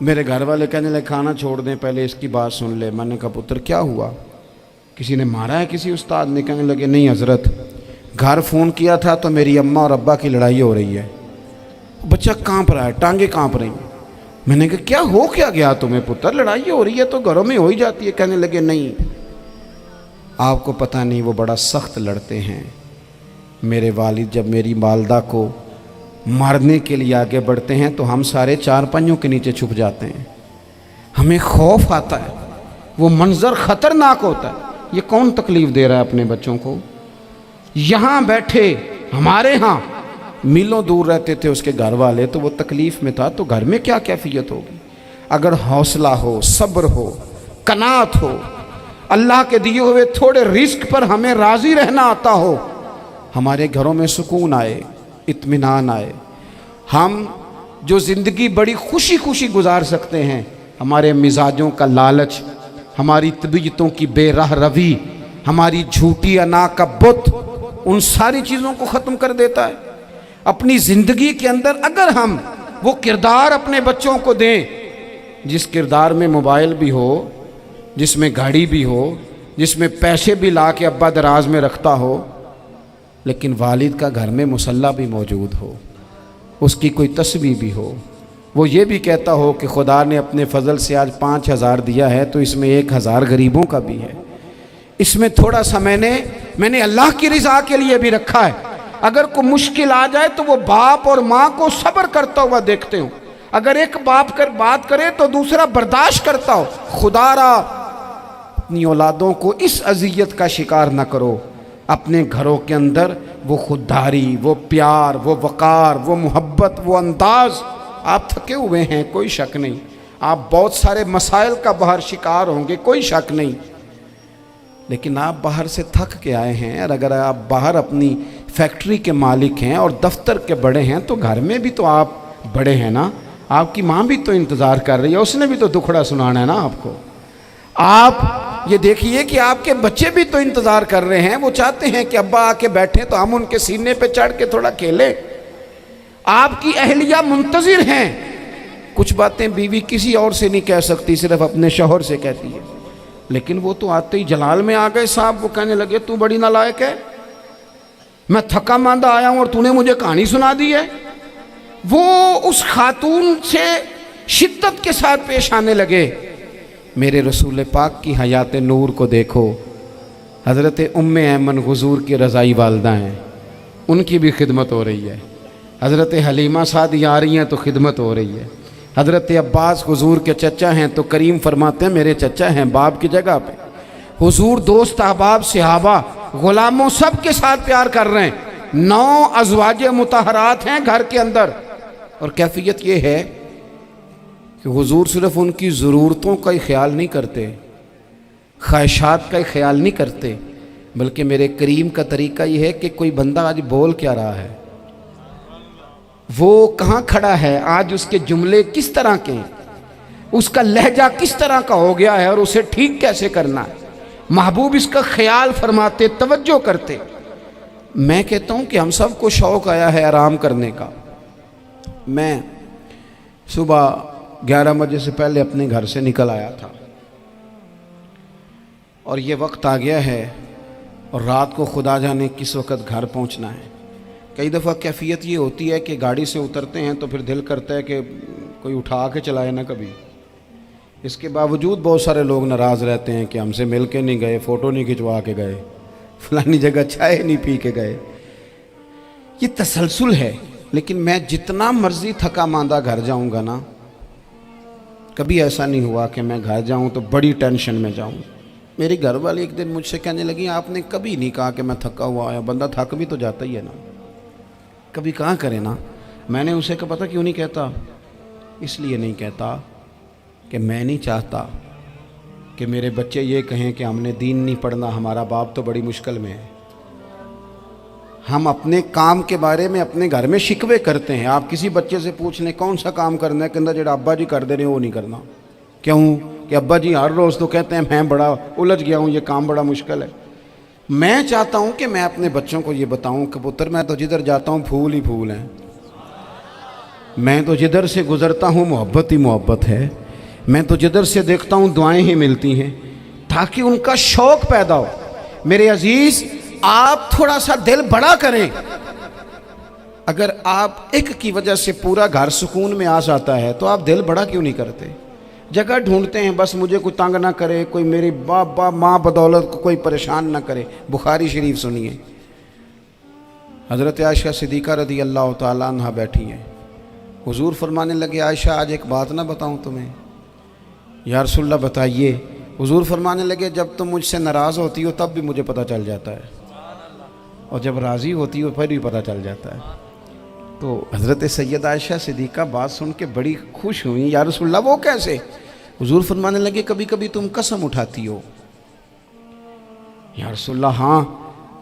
میرے گھر والے کہنے لگے کھانا چھوڑ دیں، پہلے اس کی بات سن لے۔ میں نے کہا پتر کیا ہوا، کسی نے مارا ہے کسی استاد نے؟ کہنے لگے نہیں حضرت، گھر فون کیا تھا تو میری اماں اور ابا کی لڑائی ہو رہی ہے۔ بچہ کانپ رہا ہے، ٹانگیں کانپ رہی ہیں۔ میں نے کہا کیا ہو کیا گیا تمہیں پتر، لڑائی ہو رہی ہے تو گھروں میں ہو ہی جاتی ہے۔ کہنے لگے نہیں، آپ کو پتہ نہیں وہ بڑا سخت لڑتے ہیں۔ میرے والد جب میری والدہ کو مارنے کے لیے آگے بڑھتے ہیں تو ہم سارے چارپائیوں کے نیچے چھپ جاتے ہیں، ہمیں خوف آتا ہے، وہ منظر خطرناک ہوتا ہے۔ یہ کون تکلیف دے رہا ہے اپنے بچوں کو؟ یہاں بیٹھے ہمارے ہاں میلوں دور رہتے تھے اس کے گھر والے، تو وہ تکلیف میں تھا، تو گھر میں کیا کیفیت ہوگی؟ اگر حوصلہ ہو، صبر ہو، قناعت ہو، اللہ کے دیے ہوئے تھوڑے رزق پر ہمیں راضی رہنا آتا ہو، ہمارے گھروں میں سکون آئے، اطمینان آئے، ہم جو زندگی بڑی خوشی خوشی گزار سکتے ہیں۔ ہمارے مزاجوں کا لالچ، ہماری طبیعتوں کی بے راہ روی، ہماری جھوٹی انا کا بت، ان ساری چیزوں کو ختم کر دیتا ہے۔ اپنی زندگی کے اندر اگر ہم وہ کردار اپنے بچوں کو دیں، جس کردار میں موبائل بھی ہو، جس میں گاڑی بھی ہو، جس میں پیسے بھی لا کے ابا دراز میں رکھتا ہو، لیکن والد کا گھر میں مصلی بھی موجود ہو، اس کی کوئی تسبیح بھی ہو، وہ یہ بھی کہتا ہو کہ خدا نے اپنے فضل سے آج 5,000 دیا ہے تو اس میں 1,000 غریبوں کا بھی ہے، اس میں تھوڑا سا میں نے اللہ کی رضا کے لیے بھی رکھا ہے۔ اگر کوئی مشکل آ جائے تو وہ باپ اور ماں کو صبر کرتا ہوا دیکھتے ہوں، اگر ایک باپ کر بات کرے تو دوسرا برداشت کرتا ہو۔ خدا را اپنی اولادوں کو اس اذیت کا شکار نہ کرو۔ اپنے گھروں کے اندر وہ خودداری، وہ پیار، وہ وقار، وہ محبت، وہ انداز۔ آپ تھکے ہوئے ہیں، کوئی شک نہیں، آپ بہت سارے مسائل کا باہر شکار ہوں گے، کوئی شک نہیں، لیکن آپ باہر سے تھک کے آئے ہیں، اور اگر آپ باہر اپنی فیکٹری کے مالک ہیں اور دفتر کے بڑے ہیں تو گھر میں بھی تو آپ بڑے ہیں نا۔ آپ کی ماں بھی تو انتظار کر رہی ہے، اس نے بھی تو دکھڑا سنانا ہے نا آپ کو۔ آپ یہ دیکھیے کہ آپ کے بچے بھی تو انتظار کر رہے ہیں، وہ چاہتے ہیں کہ ابا آ کے بیٹھیں تو ہم ان کے سینے پہ چڑھ کے تھوڑا کھیلیں۔ آپ کی اہلیہ منتظر ہیں، کچھ باتیں بیوی کسی اور سے نہیں کہہ سکتی، صرف اپنے شوہر سے کہتی ہے، لیکن وہ تو آتے ہی جلال میں آ گئے صاحب، وہ کہنے لگے تو بڑی نالائق ہے، میں تھکا ماندہ آیا ہوں اور تو نے مجھے کہانی سنا دی ہے۔ وہ اس خاتون سے شدت کے ساتھ پیش آنے لگے۔ میرے رسول پاک کی حیات نور کو دیکھو، حضرت ام ایمن حضور کی رضائی والدہ ہیں، ان کی بھی خدمت ہو رہی ہے، حضرت حلیمہ سعدیہ آ رہی ہیں تو خدمت ہو رہی ہے، حضرت عباس حضور کے چچا ہیں تو کریم فرماتے ہیں میرے چچا ہیں باپ کی جگہ پہ۔ حضور دوست احباب صحابہ غلاموں سب کے ساتھ پیار کر رہے ہیں، 9 ازواج مطہرات ہیں گھر کے اندر، اور کیفیت یہ ہے کہ حضور صرف ان کی ضرورتوں کا ہی خیال نہیں کرتے، خواہشات کا ہی خیال نہیں کرتے، بلکہ میرے کریم کا طریقہ یہ ہے کہ کوئی بندہ آج بول کیا رہا ہے، وہ کہاں کھڑا ہے آج، اس کے جملے کس طرح کے ہیں، اس کا لہجہ کس طرح کا ہو گیا ہے اور اسے ٹھیک کیسے کرنا ہے، محبوب اس کا خیال فرماتے، توجہ کرتے۔ میں کہتا ہوں کہ ہم سب کو شوق آیا ہے آرام کرنے کا۔ میں صبح 11 بجے سے پہلے اپنے گھر سے نکل آیا تھا، اور یہ وقت آ گیا ہے اور رات کو خدا جانے کس وقت گھر پہنچنا ہے۔ کئی دفعہ کیفیت یہ ہوتی ہے کہ گاڑی سے اترتے ہیں تو پھر دل کرتا ہے کہ کوئی اٹھا کے چلائے نہ کبھی، اس کے باوجود بہت سارے لوگ ناراض رہتے ہیں کہ ہم سے مل کے نہیں گئے، فوٹو نہیں کھنچوا کے گئے، فلانی جگہ چائے نہیں پی کے گئے۔ یہ تسلسل ہے، لیکن میں جتنا مرضی تھکا ماندہ گھر جاؤں گا نا، کبھی ایسا نہیں ہوا کہ میں گھر جاؤں تو بڑی ٹینشن میں جاؤں۔ میری گھر والی ایک دن مجھ سے کہنے لگی آپ نے کبھی نہیں کہا کہ میں تھکا ہوا آیا، بندہ تھک بھی تو جاتا ہی ہے نا، کبھی کہاں کرے نا۔ میں نے اسے کہا پتہ کیوں نہیں کہتا، اس لیے نہیں کہتا کہ میں نہیں چاہتا کہ میرے بچے یہ کہیں کہ ہم نے دین نہیں پڑھنا، ہمارا باپ تو بڑی مشکل میں ہے۔ ہم اپنے کام کے بارے میں اپنے گھر میں شکوے کرتے ہیں۔ آپ کسی بچے سے پوچھ لیں کون سا کام کرنا ہے، کہنا جڑا ابا جی کر دے رہے ہیں وہ نہیں کرنا۔ کیوں کہ ابا جی ہر روز تو کہتے ہیں میں بڑا الجھ گیا ہوں، یہ کام بڑا مشکل ہے۔ میں چاہتا ہوں کہ میں اپنے بچوں کو یہ بتاؤں کہ پتر میں تو جدھر جاتا ہوں پھول ہی پھول ہیں، میں تو جدھر سے گزرتا ہوں محبت ہی محبت ہے، میں تو جدھر سے دیکھتا ہوں دعائیں ہی ملتی ہیں، تاکہ ان کا شوق پیدا ہو۔ میرے عزیز، آپ تھوڑا سا دل بڑا کریں۔ اگر آپ ایک کی وجہ سے پورا گھر سکون میں آ جاتا ہے تو آپ دل بڑا کیوں نہیں کرتے؟ جگہ ڈھونڈتے ہیں بس مجھے کوئی تنگ نہ کرے، کوئی میری باپ ماں بدولت کو کوئی پریشان نہ کرے۔ بخاری شریف سنیے، حضرت عائشہ صدیقہ رضی اللہ تعالیٰ عنہ بیٹھی ہیں، حضور فرمانے لگے عائشہ آج ایک بات نہ بتاؤں تمہیں؟ یا رسول اللہ بتائیے۔ حضور فرمانے لگے جب تم مجھ سے ناراض ہوتی ہو تب بھی مجھے پتہ چل جاتا ہے، اور جب راضی ہوتی ہو پھر بھی پتہ چل جاتا ہے۔ تو حضرت سیدہ عائشہ صدیقہ بات سن کے بڑی خوش ہوئیں، یا رسول اللہ وہ کیسے؟ حضور فرمانے لگے کبھی کبھی تم قسم اٹھاتی ہو۔ یا رسول اللہ ہاں۔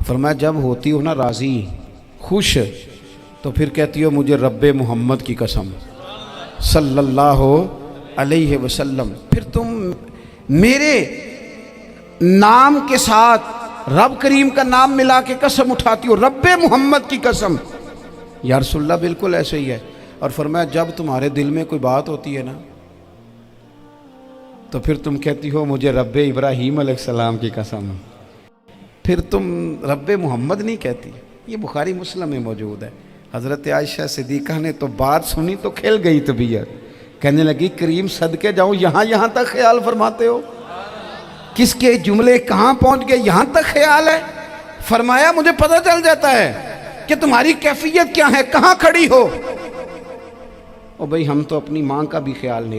فرمایا جب ہوتی ہو نا راضی، خوش، تو پھر کہتی ہو مجھے رب محمد کی قسم صلی اللہ علیہ وسلم، پھر تم میرے نام کے ساتھ رب کریم کا نام ملا کے قسم اٹھاتی ہو، رب محمد کی قسم۔ یا رسول اللہ بالکل ایسے ہی ہے۔ اور فرمایا جب تمہارے دل میں کوئی بات ہوتی ہے نا تو پھر تم کہتی ہو مجھے رب ابراہیم علیہ السلام کی قسم، پھر تم رب محمد نہیں کہتی۔ یہ بخاری مسلم میں موجود ہے۔ حضرت عائشہ صدیقہ نے تو بات سنی تو کھل گئی طبیعت، کہنے لگی کریم صدقے جاؤں یہاں تک خیال فرماتے ہو؟ کس کے جملے کہاں پہنچ گئے، یہاں تک خیال ہے؟ فرمایا مجھے پتہ چل جاتا ہے کہ تمہاری کیفیت کیا ہے، کہاں کھڑی ہو۔ او بھئی ہم تو اپنی ماں کا بھی خیال نہیں